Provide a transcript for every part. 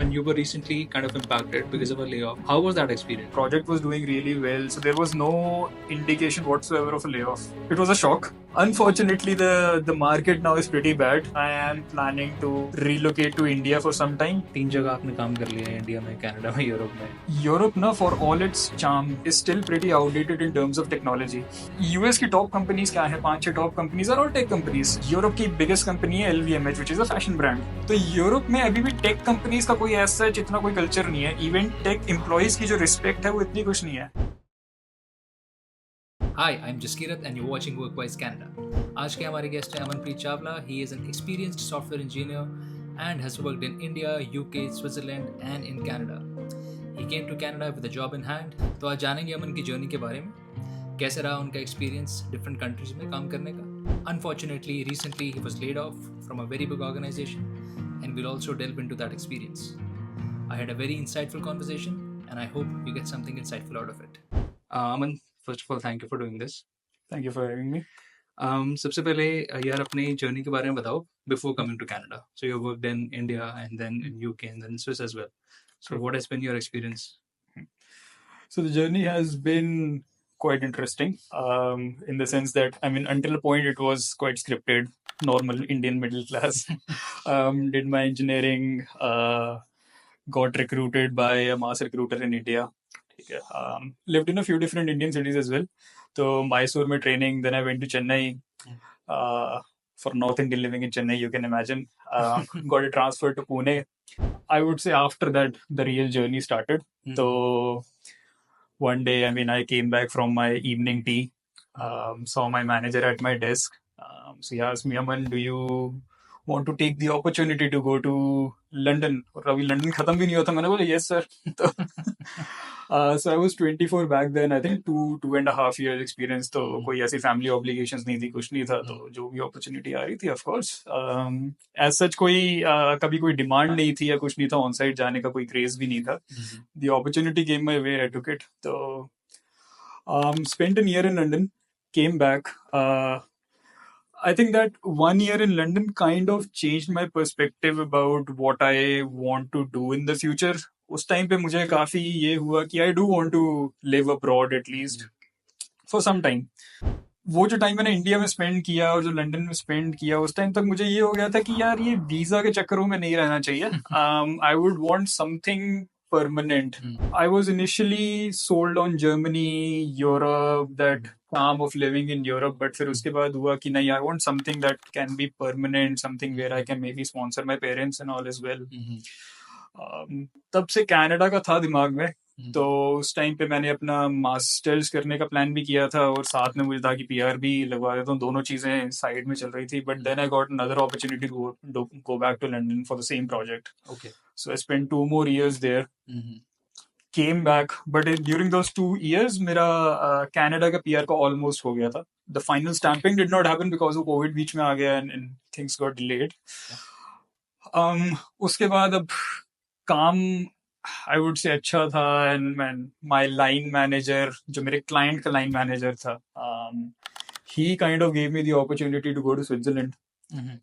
and you were recently kind of impacted because of a layoff. How was that experience? Project was doing really well, so there was no indication whatsoever of a layoff. It was a shock. Unfortunately, the market now is pretty bad. I am planning to relocate to India for some time. 3 जगह आपने काम कर लिया है, India में, Canada में, Europe में. Europe, na, for all its charm, is still pretty outdated in terms of technology. US की top companies क्या है? 5-6 top companies are all tech companies. Europe की biggest company है LVMH, which is a fashion brand. तो Europe में अभी भी tech companies का कोई ऐसा इतना कोई culture नहीं है. Even tech employees की जो respect है वो इतनी कुछ नहीं है. Hi, I'm Jaskirat and you're watching Workwise Canada. आज के हमारे गेस्ट हैं Amanpreet Chawla. He is an experienced software engineer and has worked in India, UK, Switzerland and in Canada. He came to Canada with a job in hand. तो आज जानेंगे अमन की journey के बारे में. कैसे रहा उनका एक्सपीरियंस डिफरेंट कंट्रीज में काम करने का. Unfortunately, recently he was laid off from a very big organization and we'll also delve into that experience. I had a very insightful conversation and I hope you get something insightful out of it. Aman, first of all, thank you for doing this. Thank you for having me. सबसे पहले यार अपनी journey के बारे में बताओ before coming to Canada. So you worked in India and then in UK and then Swiss as well. So what has been your experience? So the journey has been quite interesting in the sense that, I mean, until a point it was quite scripted, normal Indian middle class. Did my engineering, got recruited by a mass recruiter in India. Lived in a few different Indian cities as well. So Mysore में training, then I went to Chennai. For North Indian living in Chennai, you can imagine. Got a transfer to Pune. I would say after that, the real journey started. So one day, I mean, I came back from my evening tea, saw my manager at my desk. So he asked me, Aman, do you want to take the opportunity to go to London? और अभी London खत्म भी नहीं होता. मैंने बोला yes sir. So I was 24 back then. I think 2.5 years experience. तो कोई ऐसी family obligations नहीं थी, कुछ नहीं था. तो जो भी opportunity आ रही थी, of course. As such कोई कभी कोई demand नहीं थी या कुछ नहीं था. On site जाने का कोई craze भी नहीं था. The opportunity came my way. I took it. So spent a year in London. Came back. I think that 1 year in London kind of changed my perspective about what I want to do in the future. उस time पे मुझे काफी ये हुआ कि I do want to live abroad at least for some time. वो जो time मैंने इंडिया में स्पेंड किया और जो लंदन में स्पेंड किया उस टाइम तक मुझे ये हो गया था कि यार ये वीजा के चक्करों में नहीं रहना चाहिए. I would want something permanent. I was initially sold on Germany, Europe, that charm of living in Europe, but फिर उसके बाद हुआ कि नहीं, I want something that can be permanent, something where I can maybe sponsor my parents and all as well. तब से Canada का था दिमाग में. तो उस टाइम पे मैंने अपना मास्टर्स करने का प्लान भी किया था और साथ में मुझे था कि पीआर भी लगवा देता हूँ. दोनों चीजें साइड में चल रही थी. But then I got another opportunity to go back to London for the same project. Okay. So I spent 2 more years there. Came back, but during those 2 years, मेरा कनाडा का पीआर का almost हो गया था. The final stamping did not happen because of COVID बीच में आ गया and things got delayed. उसके बाद अब काम I would say अच्छा था and my line manager, जो मेरे client का line manager था, he kind of gave me the opportunity to go to Switzerland.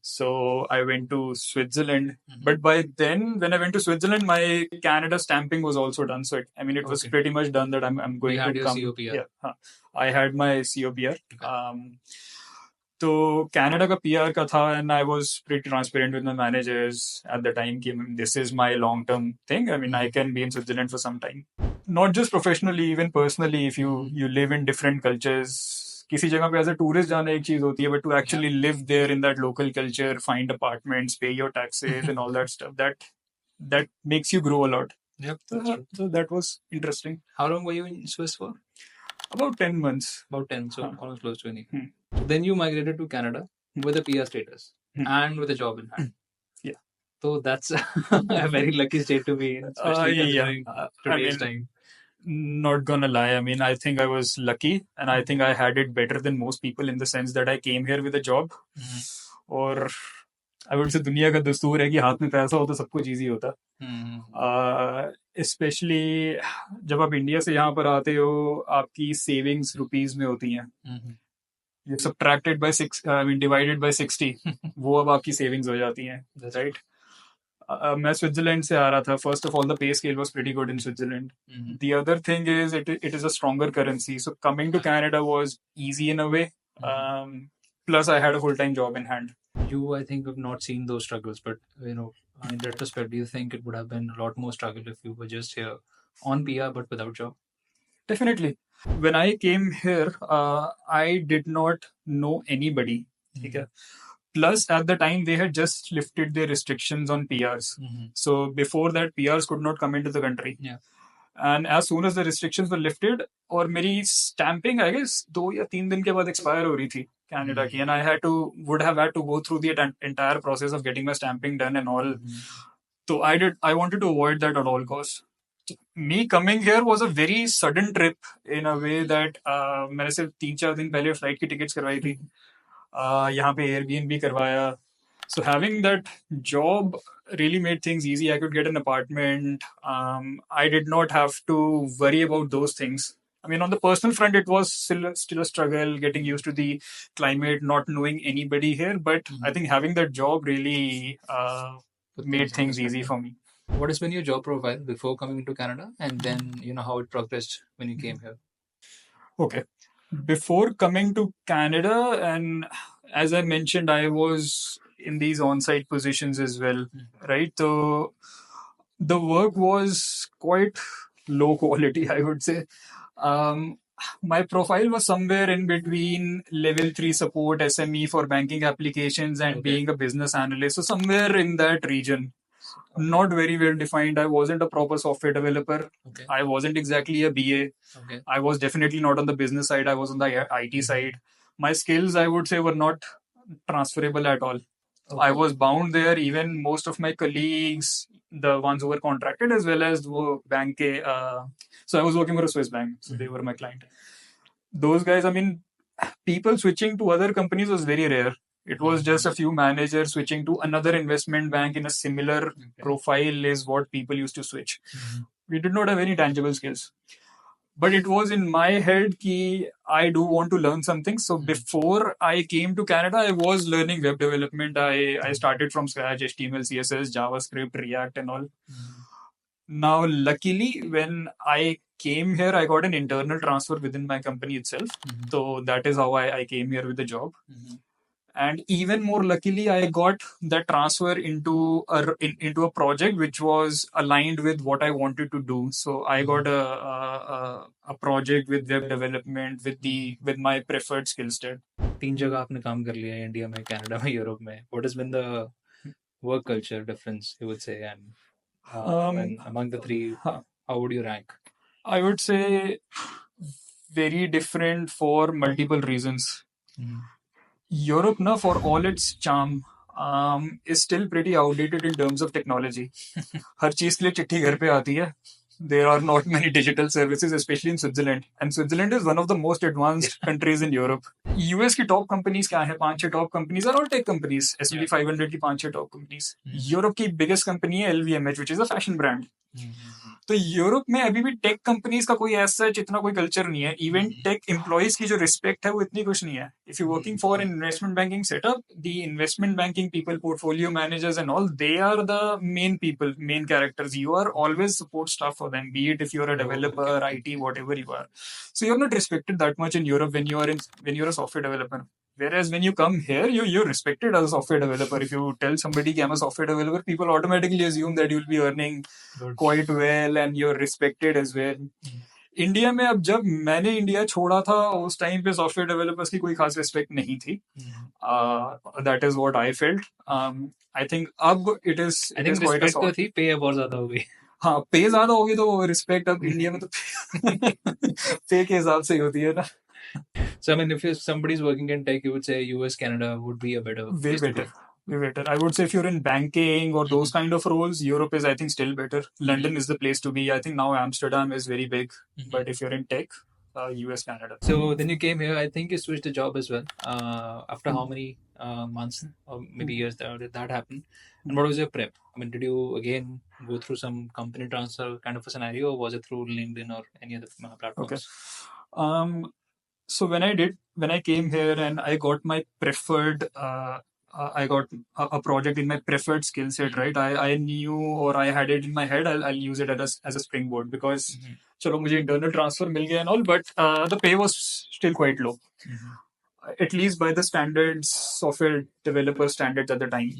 So I went to Switzerland, but by then when I went to Switzerland, my Canada stamping was also done. So it was pretty much done that I'm going You had to your come. COPR. Yeah, I had my COPR. तो Canada का PR का था and I was pretty transparent with my managers at the time कि this is my long term thing. I mean, I can be in Switzerland for some time. Not just professionally, even personally, if you live in different cultures. किसी जगह पे as a tourist जाना एक चीज होती है, but to actually live there in that local culture, find apartments, pay your taxes and all that stuff, that makes you grow a lot. So that was interesting. How long were you in Swiss for? About 10 months. About 10, so almost close to any. So then you migrated to Canada with a PR status and with a job in hand. Yeah. So that's a very lucky state to be in, especially considering today's time. Not gonna lie, I mean, I think I was lucky and I think I had it better than most people in the sense that I came here with a job. और I would say दुनिया का दस्तूर है कि हाथ में पैसा हो तो सब कुछ easy होता. Especially जब आप इंडिया से यहाँ पर आते हो, आपकी सेविंग्स रुपीज में होती हैं. You subtracted by 6, I mean divided by 60. वो अब आपकी सेविंग्स हो जाती हैं, right? मैं स्विट्जरलैंड से आ रहा था. First of all, the pay scale was pretty good in Switzerland. The other thing is it is a stronger currency. So coming to Canada was easy in a way. Plus, I had a full-time job in hand. You, I think, have not seen those struggles, but in retrospect, do you think it would have been a lot more struggle if you were just here on PR but without job? Definitely. When I came here, I did not know anybody. Okay. Plus, at the time, they had just lifted their restrictions on PRs. So before that, PRs could not come into the country. Yeah. And as soon as the restrictions were lifted, और मेरी stamping, I guess, 2 या 3 दिन के बाद expire हो रही थी Canada की, and I would have had to go through the entire process of getting my stamping done and all. So I wanted to avoid that at all costs. Me coming here was a very sudden trip in a way that मैंने सिर्फ 3-4 दिन पहले flight की tickets करवाई थी. यहाँ पे Airbnb करवाया. So having that job really made things easy. I could get an apartment. I did not have to worry about those things. I mean, on the personal front, it was still a struggle getting used to the climate, not knowing anybody here. But I think having that job really made things easy for me. What has been your job profile before coming into Canada, and then how it progressed when you came here? Okay. Before coming to Canada, and as I mentioned, I was in these on-site positions as well, right? So the work was quite low quality, I would say. My profile was somewhere in between level 3 support SME for banking applications and being a business analyst. So somewhere in that region. Not very well defined. I wasn't a proper software developer. I wasn't exactly a BA. I was definitely not on the business side. I was on the IT side. My skills, I would say, were not transferable at all. I was bound there. Even most of my colleagues, the ones who were contracted, as well as the bank. So I was working for a Swiss bank. So they were my client. Those guys, I mean, people switching to other companies was very rare. It was just a few managers switching to another investment bank in a similar profile is what people used to switch. We did not have any tangible skills. But it was in my head that I do want to learn something. So before I came to Canada, I was learning web development. I started from scratch, HTML, CSS, JavaScript, React and all. Now, luckily, when I came here, I got an internal transfer within my company itself. So that is how I came here with the job. And even more luckily, I got that transfer into a project which was aligned with what I wanted to do. So I got a project with web development with my preferred skill set. 3 जगह आपने काम कर लिया है, India में, Canada में, Europe में. What has been the work culture difference, you would say, and among the 3, how would you rank? I would say very different for multiple reasons. Europe, for all its charm, is still pretty outdated in terms of technology. हर चीज के लिए चिट्ठी घर पे आती है. There are not many digital services, especially in Switzerland. And Switzerland is one of the most advanced countries in Europe. US की top companies क्या है? 5-6 top companies are all tech companies. S&P 500 की 5-6 top companies. Europe की biggest company है LVMH, which is a fashion brand. तो Europe में अभी भी टेक कंपनीज का कोई ऐसा इतना कोई कल्चर नहीं है. इवन टेक एम्प्लॉइज की जो रिस्पेक्ट है वो इतनी कुछ नहीं है. If you working for an investment banking setup, the investment banking people, portfolio managers and all, they are the main people, main characters. You are always support staff for them, be it if you are a developer, IT, whatever you are. So you're not respected that much in Europe when you're a software developer. Whereas when you come here, you're respected as a software developer. If you tell somebody I'm a software developer, people automatically assume that you'll be earning quite well and you're respected as well. India में अब जब मैंने India छोड़ा था उस time पे software developers की कोई खास रिस्पेक्ट नहीं थी. That is what I felt. I think अब इट इज रिस्पेक्ट तो थी, पे बहुत ज्यादा हो गई. हाँ, पे ज्यादा होगी तो रिस्पेक्ट अब इंडिया में तो पे के हिसाब से ही होती है ना. So I mean, if somebody is working in tech, you would say US, Canada would be a better. Way better. Way better. I would say if you're in banking or those kind of roles, Europe is, I think, still better. London is the place to be. I think now Amsterdam is very big. But if you're in tech, US, Canada. So then you came here. I think you switched the job as well. After how many months or maybe years did that happen? And what was your prep? I mean, did you again go through some company transfer kind of a scenario, or was it through LinkedIn or any other platforms? Okay. So when I came here and I got my preferred I got a project in my preferred skill set, right? I knew, or I had it in my head, I'll use it as a springboard because चलो मुझे internal transfer मिल गया and all, but the pay was still quite low, at least by the standards, software developer standards at the time.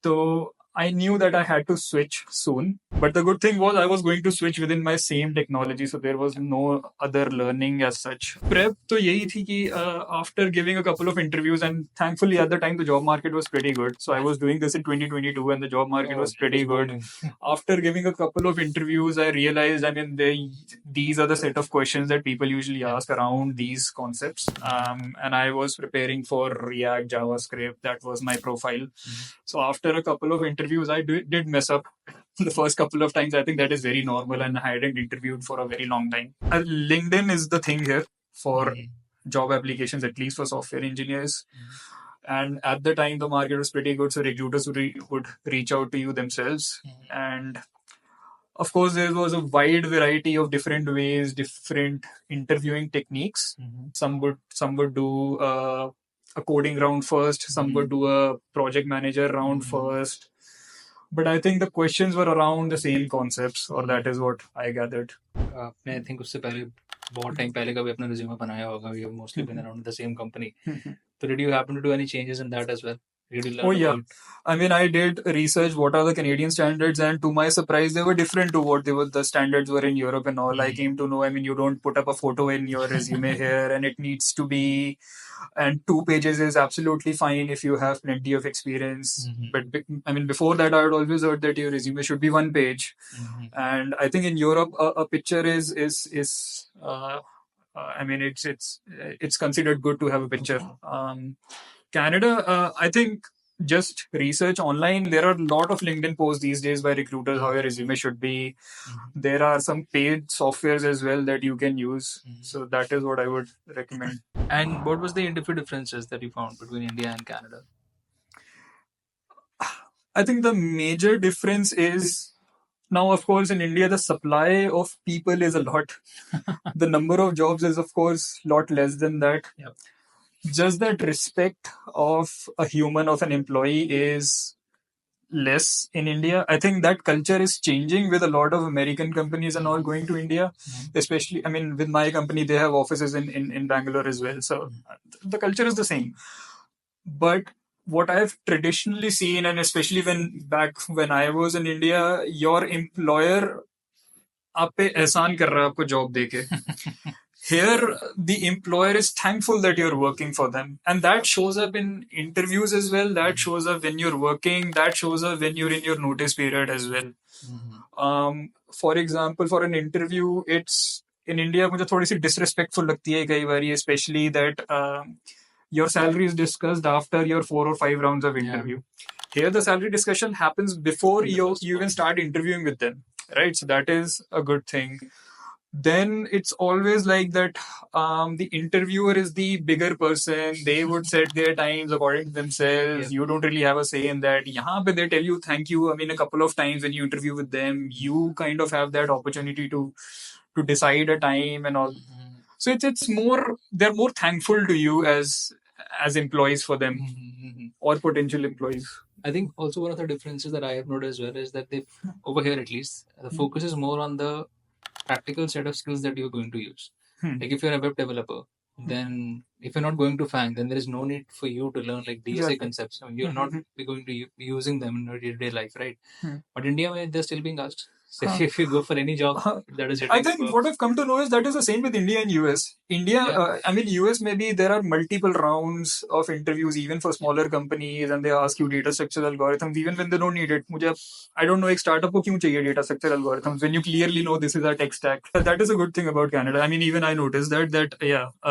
So I knew that I had to switch soon. But the good thing was I was going to switch within my same technology, so there was no other learning as such. Prep to yahi thi ki, after giving a couple of interviews, and thankfully at the time the job market was pretty good. So I was doing this in 2022 and the job market was pretty good. After giving a couple of interviews, I realized, I mean, these are the set of questions that people usually ask around these concepts. And I was preparing for React, JavaScript. That was my profile. So after a couple of interviews, I did mess up the first couple of times. I think that is very normal, and I hadn't interviewed for a very long time. LinkedIn is the thing here for job applications, at least for software engineers. And at the time, the market was pretty good, so recruiters would reach out to you themselves. And of course, there was a wide variety of different ways, different interviewing techniques. Some would do a coding round first. Some would do a project manager round first. But I think the questions were around the same concepts, or that is what I gathered. आपने I think उससे पहले बहुत time पहले का भी अपना resume बनाया होगा. You have mostly been around the same company. So did you happen to do any changes in that as well? Oh yeah, I mean, I did research what are the Canadian standards, and to my surprise, they were different to what the standards were in Europe and all. I came to know, I mean, you don't put up a photo in your resume here, and it needs to be, and 2 pages is absolutely fine if you have plenty of experience. But I mean, before that, I had always heard that your resume should be 1 page, and I think in Europe, a picture is I mean, it's considered good to have a picture. Canada, I think just research online. There are a lot of LinkedIn posts these days by recruiters how your resume should be. There are some paid softwares as well that you can use. So that is what I would recommend. And what was the interview differences that you found between India and Canada? I think the major difference is now, of course, in India, the supply of people is a lot. The number of jobs is, of course, a lot less than that. Yep. Just that respect of a human, of an employee, is less in India. I think that culture is changing with a lot of American companies and all going to India. Especially, I mean, with my company, they have offices in Bangalore as well. So the culture is the same. But what I've traditionally seen, and especially when I was in India, your employer आप पे एहसान कर रहा है आपको job देके. Here, the employer is thankful that you're working for them. And that shows up in interviews as well. That shows up when you're working. That shows up when you're in your notice period as well. For example, for an interview, it's in India, मुझे थोड़ी सी disrespectful लगती है कई बारी, especially that your salary is discussed after your 4 or 5 rounds of interview. Here, the salary discussion happens before you even start interviewing with them, right? So that is a good thing. Then it's always like that the interviewer is the bigger person. They would set their times according to themselves. You don't really have a say in that. Yahan pe they tell you thank you. I mean, a couple of times when you interview with them, you kind of have that opportunity to decide a time and all. So it's more, they're more thankful to you as employees for them or potential employees. I think also one of the differences that I have noticed as well is that they, over here at least, the focus is more on the practical set of skills that you're going to use. Like if you're a web developer, then if you're not going to FANG, then there is no need for you to learn like DSA concepts. I mean, you're not going to be using them in your day-to-day life, right? But India, they're still being asked. So if you go for any job, that is I think what I've come to know is that is the same with India and US. I mean, US, maybe there are multiple rounds of interviews, even for smaller companies, and they ask you data structure algorithms, even when they don't need it. I don't know, एक startup को क्यों चाहिए data structure algorithms when you clearly know this is our tech stack. That is a good thing about Canada. I mean, even I noticed that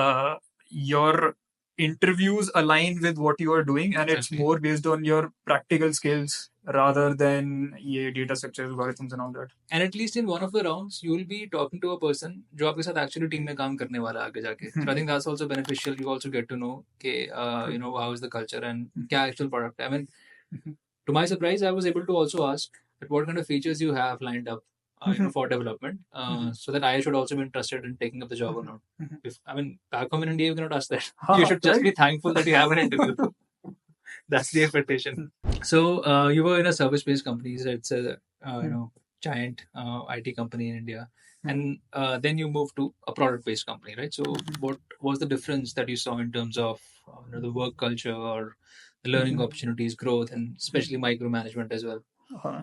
your interviews align with what you are doing, and it's more based on your practical skills rather than data structure algorithms and all that. And at least in one of the rounds, you will be talking to a person जो आपके साथ actually team में काम करने वाला है आगे जाके. So I think that's also beneficial. You also get to know you know, how is the culture and क्या actual product. I mean, to my surprise, I was able to also ask that what kind of features you have lined up for development, so that I should also be interested in taking up the job or not. I mean, back home in India, you cannot ask that. You should just be thankful that you have an interview. That's the expectation. So you were in a service-based company. So it's a giant IT company in India, and then you moved to a product-based company, right? So what was the difference that you saw in terms of the work culture or the learning opportunities, growth, and especially micromanagement as well? Uh,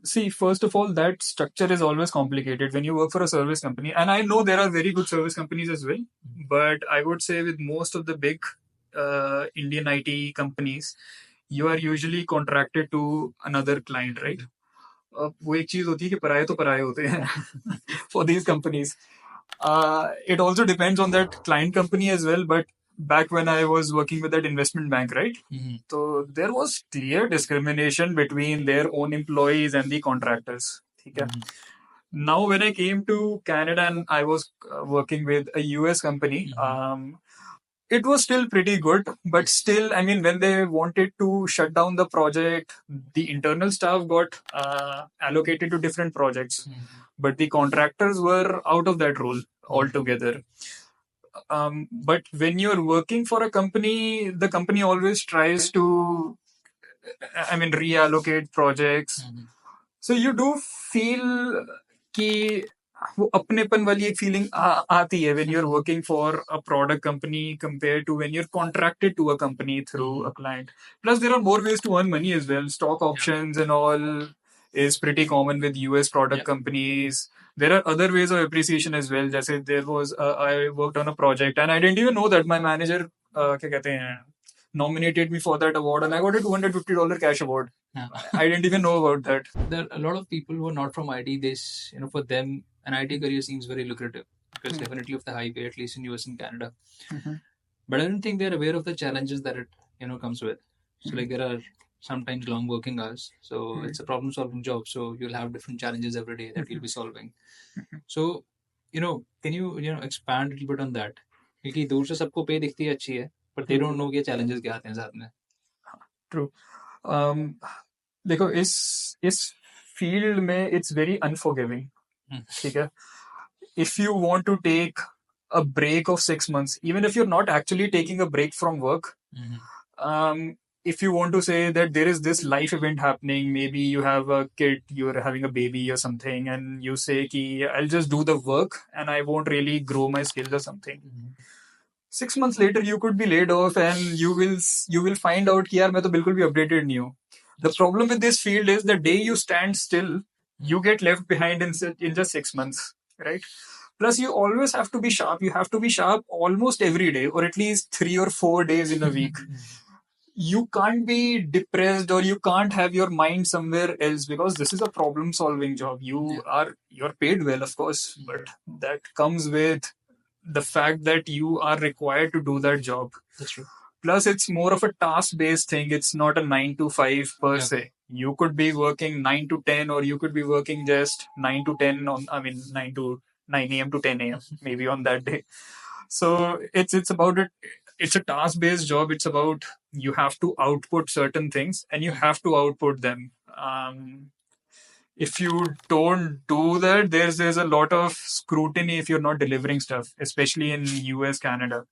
See, first of all, that structure is always complicated when you work for a service company. And I know there are very good service companies as well, but I would say with most of the big Indian IT companies, you are usually contracted to another client, right? वो एक चीज होती है कि पराये तो पराये होते हैं for these companies. It also depends on that client company as well. But back when I was working with that investment bank, right? So there was clear discrimination between their own employees and the contractors. ठीक है? Now, when I came to Canada and I was working with a US company, it was still pretty good, but still, I mean, when they wanted to shut down the project, the internal staff got allocated to different projects, but the contractors were out of that role altogether. But when you're working for a company, the company always tries to, I mean, reallocate projects. So you do feel कि वो अपनेपन वाली एक feeling आती है when you're working for a product company compared to when you're contracted to a company through a client. Plus, there are more ways to earn money as well. Stock options and all is pretty common with US product companies. There are other ways of appreciation as well. जैसे there was I worked on a project and I didn't even know that my manager क्या कहते हैं nominated me for that award and I got a $250 cash award. I didn't even know about that. There are a lot of people who are not from IT. This, for them, an IT career seems very lucrative because definitely of the high pay, at least in US and Canada. But I don't think they're aware of the challenges that it, comes with. So like there are sometimes long working hours. So it's a problem solving job. So you'll have different challenges every day that you'll be solving. So, can you, expand a little bit on that? क्योंकि दूर से सबको पे दिखती है अच्छी है, but they don't know कि challenges क्या आते हैं साथ में. True. देखो इस फील्ड में इट्स वेरी अनफॉरगिविंग. ठीक है. If you want to take a break of 6 months, even if you're not actually taking a break from work, if you want to say that there is this life event happening, maybe you have a kid, you're having a baby or something, and you say ki I'll just do the work and I won't really grow my skills or something. 6 months later you could be laid off and you will find out कि यार मैं तो बिल्कुल भी updated नहीं हूँ. The problem with this field is the day you stand still, you get left behind in just 6 months, right? Plus, you always have to be sharp. You have to be sharp almost every day, or at least 3 or 4 days in a week. You can't be depressed or you can't have your mind somewhere else because this is a problem-solving job. You're paid well, of course, but that comes with the fact that you are required to do that job. That's true. Plus, it's more of a task-based thing. It's not a 9 to 5 per se. You could be working 9 to 10, or you could be working just 9 to 10 9 to 9 a.m. to 10 a.m. maybe on that day. So it's about it. It's a task-based job. It's about you have to output certain things and you have to output them. If you don't do that, there's a lot of scrutiny if you're not delivering stuff, especially in US, Canada.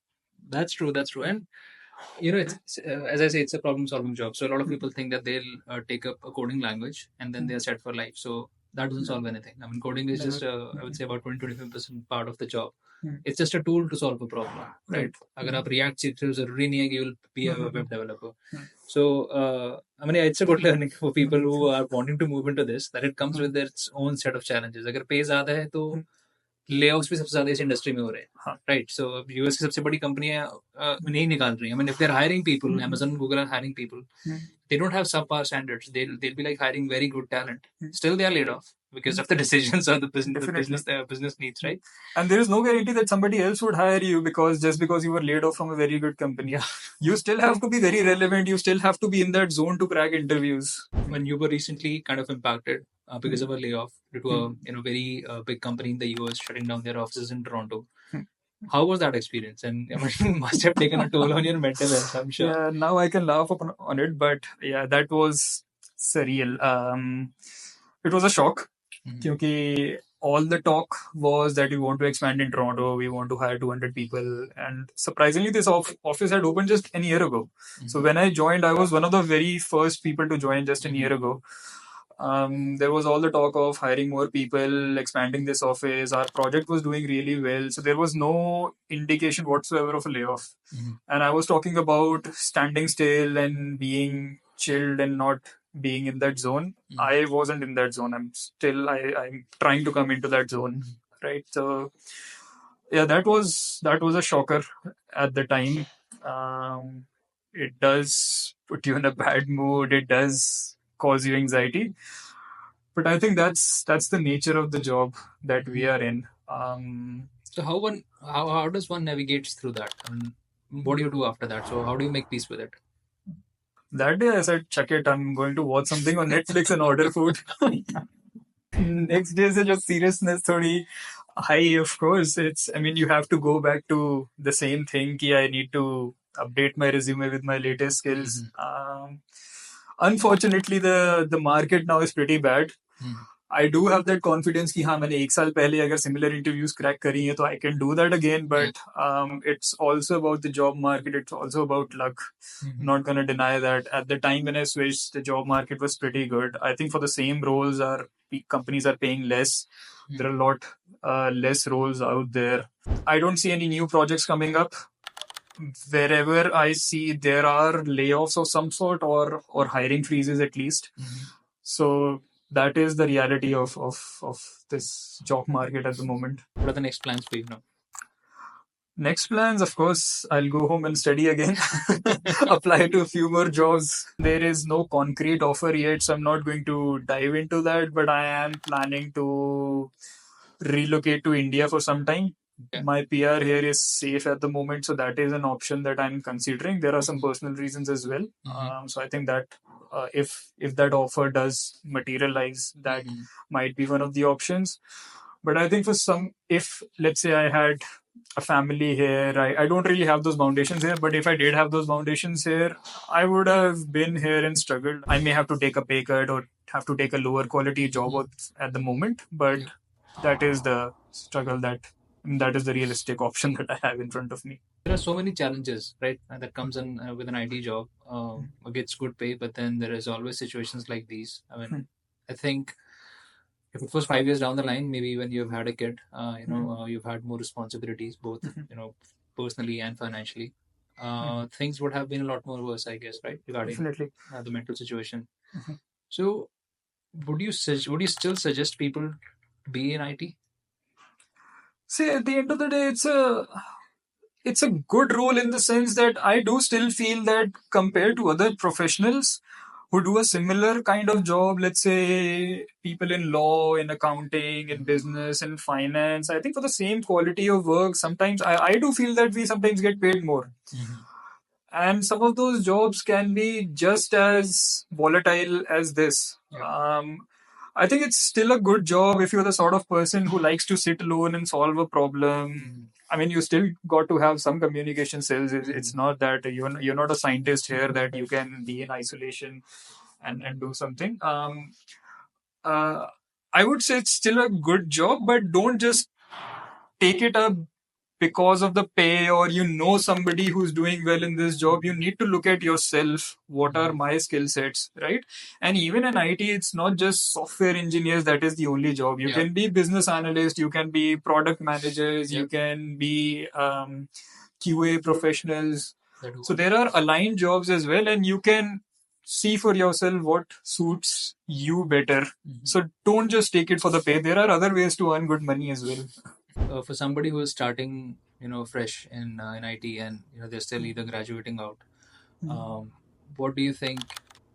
That's true. And it's as I say, it's a problem-solving job. So a lot of people think that they'll take up a coding language and then they're set for life. So that doesn't solve anything. I mean, coding is just, I would say, about 20-25% part of the job. It's just a tool to solve a problem, right? अगर आप React सीखते हो, जरूरी नहीं है कि you'll be a web developer. So, it's a good learning for people who are wanting to move into this, that it comes with its own set of challenges. अगर पे ज़्यादा है तो layoffs भी सबसे ज़्यादा इस इंडस्ट्री में हो रहे हैं, right? So यूएस की सबसे बड़ी कंपनियां नहीं निकाल रही. I mean, if they're hiring people, Amazon, Google are hiring people, they don't have subpar standards. They'll be like hiring very good talent. Still, they are laid off because of the decisions or the business needs, right? And there is no guarantee that somebody else would hire you just because you were laid off from a very good company. Yeah. You still have to be very relevant. You still have to be in that zone to crack interviews. When you were recently kind of impacted because of a layoff due to a very big company in the US shutting down their offices in Toronto. How was that experience? And it must have taken a toll on your mental health, I'm sure. Yeah, now I can laugh on it, but yeah, that was surreal. It was a shock. क्योंकि all the talk was that we want to expand in Toronto, we want to hire 200 people. And surprisingly, this office had opened just a year ago. So when I joined, I was one of the very first people to join just a year ago. There was all the talk of hiring more people, expanding this office. Our project was doing really well. So there was no indication whatsoever of a layoff. And I was talking about standing still and being chilled and not being in that zone. I wasn't in that zone. I'm trying to come into that zone. Right. So yeah, that was a shocker at the time. It does put you in a bad mood. It does cause you anxiety. But I think that's the nature of the job that we are in. So how does one navigate through that? I mean, what do you do after that? So how do you make peace with it? That day I said, "Chuck it! I'm going to watch something on Netflix and order food." Next day se jo seriousness thodi high, of course. You have to go back to the same thing ki I need to update my resume with my latest skills. Unfortunately, the market now is pretty bad. I do have that confidence कि हाँ मैंने एक साल पहले अगर similar interviews crack करी हैं तो I can do that again. But it's also about the job market. It's also about luck. Not gonna deny that. At the time when I switched, the job market was pretty good. I think for the same roles, our companies are paying less. There are a lot less roles out there. I don't see any new projects coming up. Wherever I see, there are layoffs of some sort or hiring freezes at least. So that is the reality of this job market at the moment. What are the next plans for you now? Next plans, of course, I'll go home and study again. Apply to a few more jobs. There is no concrete offer yet, so I'm not going to dive into that. But I am planning to relocate to India for some time. Okay. My PR here is safe at the moment, so that is an option that I'm considering. There are some personal reasons as well. So I think that if that offer does materialize, that might be one of the options. But I think if let's say I had a family here, I don't really have those foundations here. But if I did have those foundations here, I would have been here and struggled. I may have to take a pay cut or have to take a lower quality job at the moment, but that is the struggle that is the realistic option that I have in front of me. There are so many challenges, right, that comes in with an IT job. Gets good pay, but then there is always situations like these. I mean, I think if it was 5 years down the line, maybe when you've had a kid, you've had more responsibilities, both personally and financially. Things would have been a lot more worse, I guess, right, regarding the mental situation. So, would you still suggest people to be in IT? See, at the end of the day, it's a good role in the sense that I do still feel that compared to other professionals who do a similar kind of job, let's say people in law, in accounting, in business, in finance, I think for the same quality of work, sometimes I do feel that we sometimes get paid more. And some of those jobs can be just as volatile as this. I think it's still a good job if you're the sort of person who likes to sit alone and solve a problem. I mean, you still got to have some communication skills. It's not that you're not a scientist here that you can be in isolation and do something. I would say it's still a good job, but don't just take it up because of the pay or somebody who's doing well in this job. You need to look at yourself. What are my skill sets, right? And even in IT, it's not just software engineers that is the only job. You can be business analyst, you can be product managers, you can be QA professionals. So there are aligned jobs as well, and you can see for yourself what suits you better. So don't just take it for the pay. There are other ways to earn good money as well. For somebody who is starting, fresh in IT, and they're still either graduating out, what do you think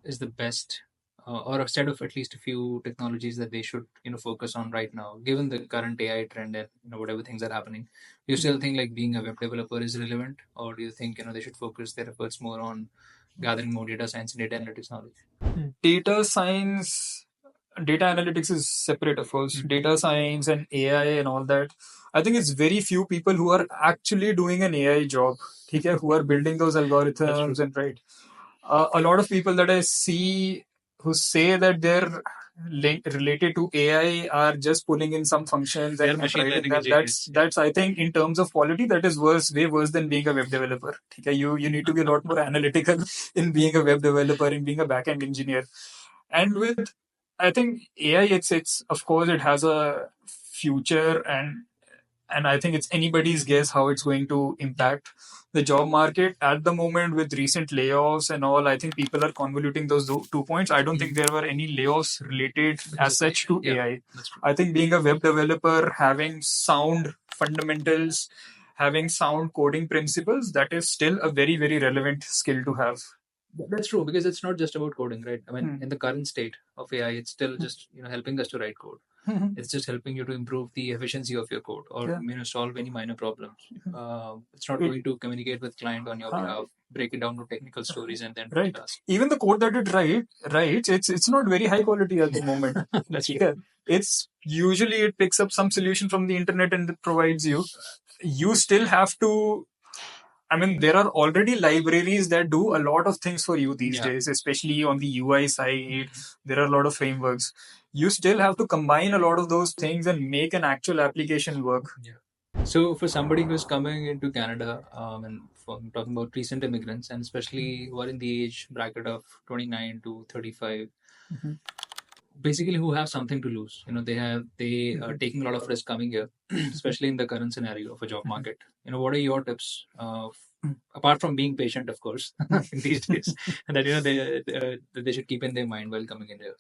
is the best, or a set of at least a few technologies that they should focus on right now, given the current AI trend and whatever things are happening? Do you still think like being a web developer is relevant, or do you think they should focus their efforts more on gathering more data science and data analytics knowledge? Data analytics is separate, of course. Data science and AI and all that. I think it's very few people who are actually doing an AI job, who are building those algorithms and right. A lot of people that I see who say that they're related to AI are just pulling in some functions They're and machine writing learning them. engineers. That's I think in terms of quality, that is way worse than being a web developer. Okay, you need to be a lot more analytical in being a web developer, in being a backend engineer. And with, I think AI, it's of course it has a future, and I think it's anybody's guess how it's going to impact the job market at the moment with recent layoffs and all. I think people are convoluting those 2 points. I don't think there were any layoffs related as such to Yeah, AI. that's true. I think being a web developer, having sound fundamentals, having sound coding principles, that is still a very, very relevant skill to have. That's true, because it's not just about coding, right? I mean, Hmm. in the current state of AI, it's still just helping us to write code. It's just helping you to improve the efficiency of your code, or Yeah. solve any minor problems. It's not It- going to communicate with client on your Uh, behalf, break it down to technical stories, and then do Right. the task. Even the code that it writes, it's not very high quality at the moment. That's true. Yeah. It's usually it picks up some solution from the internet and it provides you. You still have to. I mean, there are already libraries that do a lot of things for you these Yeah. days, especially on the UI side. There are a lot of frameworks. You still have to combine a lot of those things and make an actual application work. Yeah. So for somebody who's coming into Canada, and I'm talking about recent immigrants, and especially who are in the age bracket of 29 to 35, Mhm. basically who have something to lose. They are taking a lot of risk coming here, especially in the current scenario of a job market. What are your tips, apart from being patient, of course, in these days, and that that they should keep in their mind while coming in here?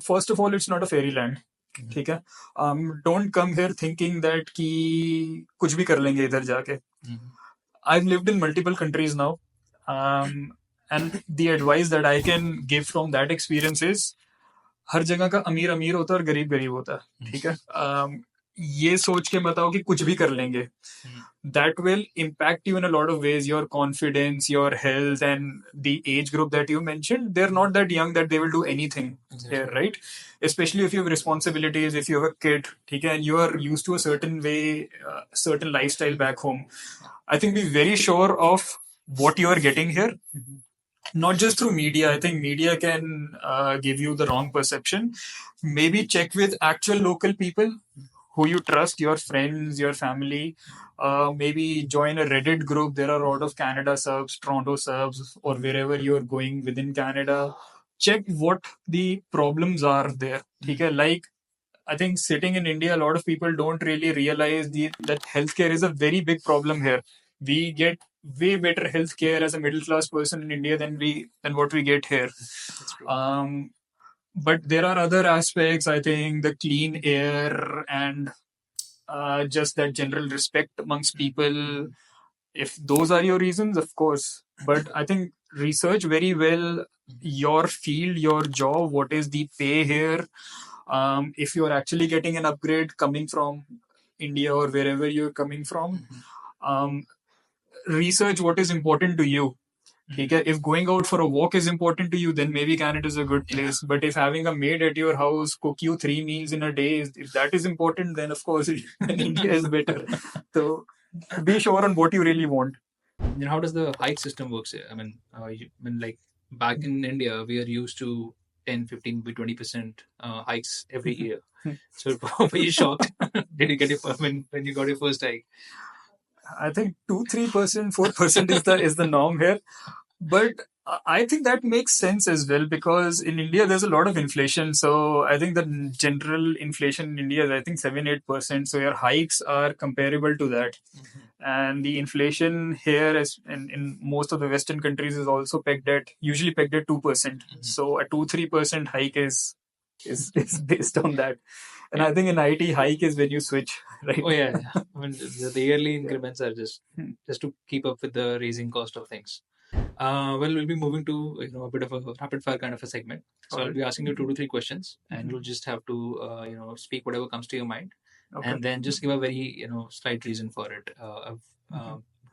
First of all, it's not a fairyland. ठीक है. Don't come here thinking that कि कुछ भी कर लेंगे इधर जाके. I've lived in multiple countries now, and the advice that I can give from that experience is हर जगह का अमीर अमीर होता है और गरीब गरीब होता है. ठीक है. ये सोच के बताओ कि कुछ भी कर लेंगे. That will impact you in a lot of ways. Your confidence, your health, and the age group that you mentioned, they're not that young that they will do anything here, right? Especially if you have responsibilities, if you have a kid, okay, and you are used to a certain way, certain lifestyle back home. I think be very sure of what you are getting here, not just through media. I think media can give you the wrong perception. Maybe check with actual local people who you trust, your friends, your family. Maybe join a Reddit group. There are a lot of Canada subs, Toronto subs, or wherever you're going within Canada. Check what the problems are there. Okay? Like, I think sitting in India, a lot of people don't really realize that healthcare is a very big problem here. We get way better healthcare as a middle class person in India than what we get here. But there are other aspects. I think the clean air and just that general respect amongst people. If those are your reasons, of course. But I think research very well your field, your job, what is the pay here. If you're actually getting an upgrade coming from India or wherever you're coming from, um, research what is important to you. Okay, if going out for a walk is important to you, then maybe Canada is a good place. But if having a maid at your house cook you 3 meals in a day, if that is important, then of course then India is better. So be sure on what you really want. How does the hike system works here? Like back in India, we are used to 10, 15, 20% hikes every year. So were you shocked? Did you get your when you got your first hike? I think 2-3%, 4% is the norm here. But I think that makes sense as well because in India there's a lot of inflation. So I think the general inflation in India is I think 7-8%. So your hikes are comparable to that. And the inflation here is in most of the Western countries is also usually pegged at 2%. So a 2-3% hike is based on that. And I think in IT hike is when you switch, right? Oh yeah, yeah. The yearly increments are just to keep up with the raising cost of things. Well, we'll be moving to a bit of a rapid fire kind of a segment. So I'll be asking you 2 to 3 questions, and you'll just have to speak whatever comes to your mind, and then just give a very slight reason for it.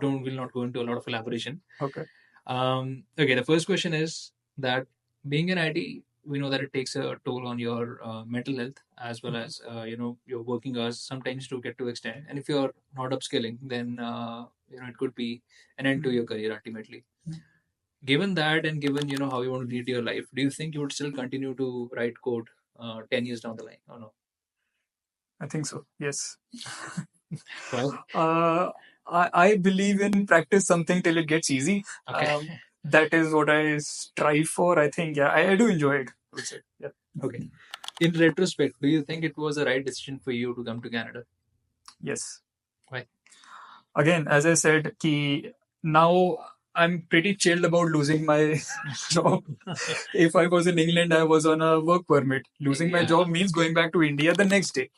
Will not go into a lot of elaboration. Okay. Okay, the first question is that being in IT, we know that it takes a toll on your mental health as well as your working hours sometimes to get to extend. And if you're not upskilling, then it could be an end to your career ultimately. Given that, and given how you want to lead your life, do you think you would still continue to write code 10 years down the line, or no? I think so. Yes. Why? I believe in practice something till it gets easy. Okay. That is what I strive for. I think, yeah, I do enjoy it. I would say. Yeah. Okay. In retrospect, do you think it was the right decision for you to come to Canada? Yes. Why? Again, as I said, now I'm pretty chilled about losing my job. If I was in England, I was on a work permit. Losing my job means going back to India the next day.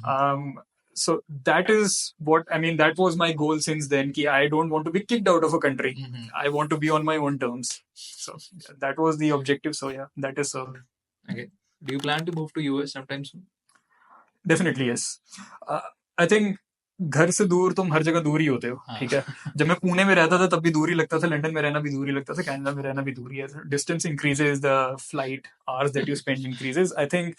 Um, so that is what I mean. That was my goal since then. I don't want to be kicked out of a country. I want to be on my own terms. So that was the objective. So yeah, that is served. Okay. Do you plan to move to US sometime soon? Definitely yes I think घर से दूर तुम हर जगह दूर ही होते हो ठीक है जब मैं पुणे में रहता था तब भी दूर ही लगता था लंदन में रहना भी दूर ही लगता था कनाडा में रहना भी दूर ही है distance increases the flight hours that you spend increases I think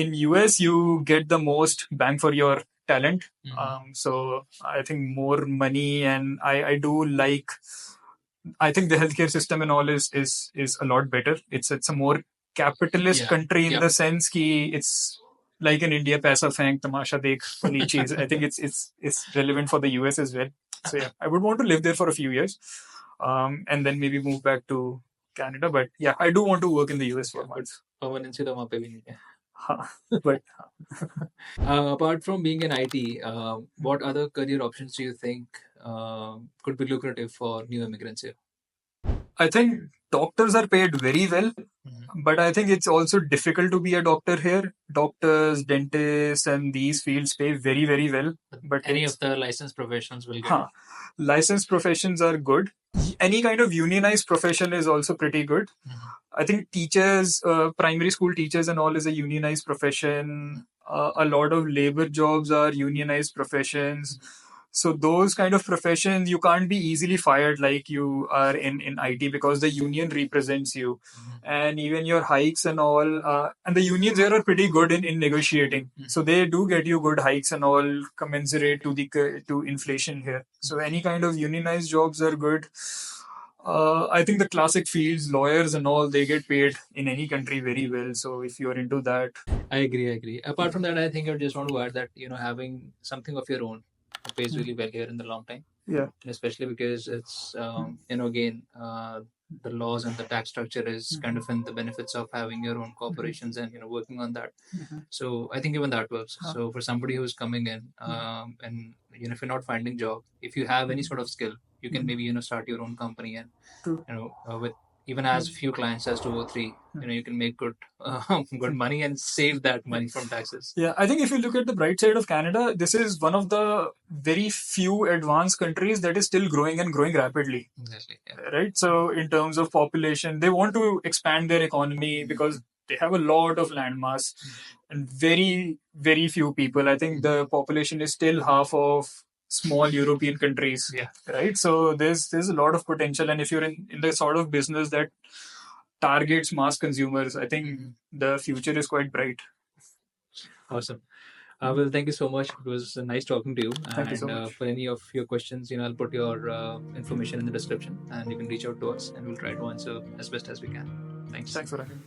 in US you get the most bang for your talent. So I think more money, and I do like. I think the healthcare system and all is a lot better. It's a more capitalist country in the sense कि it's like in India, paisa fank, tamasha dekh, funny cheese. I think it's relevant for the US as well. So yeah, I would want to live there for a few years, and then maybe move back to Canada. But yeah, I do want to work in the US for months. Permanency तो वहाँ पे भी नहीं है. But apart from being in IT, what other career options do you think could be lucrative for new immigrants here? I think doctors are paid very well, but I think it's also difficult to be a doctor here. Doctors, dentists, and these fields pay very, very well. But any of the licensed professions will get. Licensed professions are good. Any kind of unionized profession is also pretty good. I think teachers, primary school teachers and all is a unionized profession. A lot of labor jobs are unionized professions. So those kind of professions, you can't be easily fired like you are in IT because the union represents you. And even your hikes and all, and the unions here are pretty good in negotiating. So they do get you good hikes and all commensurate to inflation here. So any kind of unionized jobs are good. I think the classic fields, lawyers and all, they get paid in any country very well. So if you're into that, I agree. Apart from that, I think I just want to add that having something of your own pays really well here in the long time. Yeah. Especially because it's again the laws and the tax structure is kind of in the benefits of having your own corporations and working on that. So I think even that works. So for somebody who's coming in and if you're not finding job, if you have any sort of skill, you can maybe start your own company and with even as few clients as 2 or 3, you can make good money and save that money from taxes. Yeah, I think if you look at the bright side of Canada, this is one of the very few advanced countries that is still growing and growing rapidly. Exactly. Yeah. Right. So in terms of population, they want to expand their economy because they have a lot of land mass and very, very few people. I think the population is still half of small European countries. Yeah. Right. So there's a lot of potential. And if you're in the sort of business that targets mass consumers, I think the future is quite bright. Awesome. Well, thank you so much. It was nice talking to you. Thank you so much. For any of your questions, I'll put your information in the description and you can reach out to us and we'll try to answer as best as we can. Thanks. Thanks for having me.